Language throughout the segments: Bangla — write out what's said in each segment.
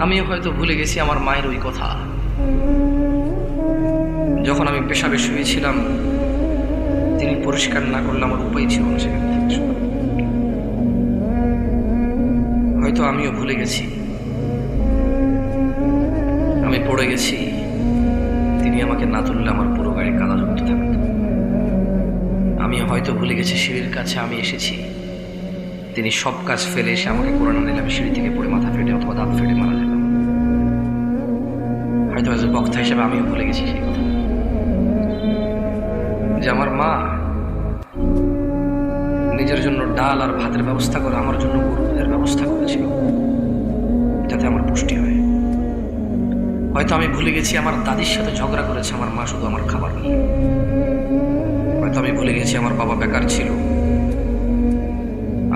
আমিও হয়তো ভুলে গেছি আমার মায়ের ওই কথা। যখন আমি পেশাবে শুয়েছিলাম, তিনি পরিষ্কার না করলে আমার উপায় ছিল না সেখান থেকে। হয়তো আমিও ভুলে গেছি, আমি পড়ে গেছি, তিনি আমাকে না তুললে আমার পুরো গায়ে কাদা জমতে থাকত। আমি হয়তো ভুলে গেছি সিঁড়ির কাছে আমি এসেছি, তিনি সব কাজ ফেলে এসে আমাকে করে না নিলে আমি সিঁড়ি থেকে পড়ে মাথা ফেটে অথবা দাঁত ফেটে মারা যেতাম। হয়তো এজ এ বক্তা হিসেবে আমিও ভুলে গেছি সেই কথা, যে আমার মা নিজের জন্য ডাল আর ভাতের ব্যবস্থা করে আমার জন্য গরুদের ব্যবস্থা করেছিল যাতে আমার পুষ্টি হয়। হয়তো আমি ভুলে গেছি আমার দাদির সাথে ঝগড়া করেছে আমার মা শুধু আমার খাবার নিয়ে। হয়তো আমি ভুলে গেছি আমার বাবা বেকার ছিল,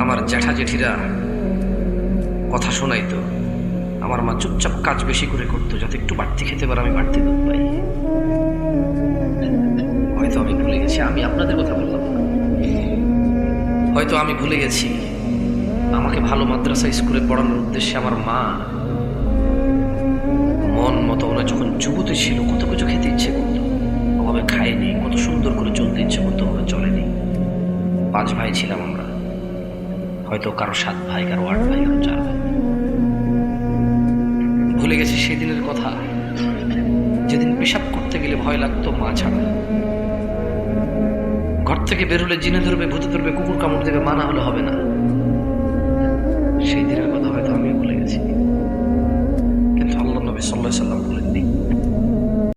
আমার জ্যাঠা জেঠিরা কথা শোনাইতো, আমার মা চুপচাপ কাজ বেশি করে করতো যাতে একটু বাড়তি খেতে পারে, আমি বাড়তি দুধ পাই। হয়তো আমি ভুলে গেছি, আমি আপনাদের কথা বললাম না, হয়তো আমি ভুলে গেছি আমাকে ভালো মাদ্রাসা স্কুলে পড়ানোর উদ্দেশ্যে আমার মা মন মতো ওরা যখন যুবতী ছিল কত কিছু খেতে ইচ্ছে করতো, ওভাবে খায়নি, কত সুন্দর করে চলতে ইচ্ছে করতো, ওভাবে চলেনি। 5 ভাই ছিলাম আমরা, হয়তো কারো 7 ভাই, কারো 8 ভাই, কারো 4 ভাই। ভুলে গেছি সেদিনের কথা, যেদিন পেশাব করতে গেলে ভয় লাগতো মা ছাড়া। ঘর থেকে বের হলে জিনে ধরবে, ভূতে ধরবে, কুকুর কামড় দেবে, মা না হলে হবে না। সেই দিনের কথা হয়তো আমিও ভুলে গেছি, কিন্তু আল্লাহ নবী সাল্লাল্লাহু আলাইহি ওয়াসাল্লাম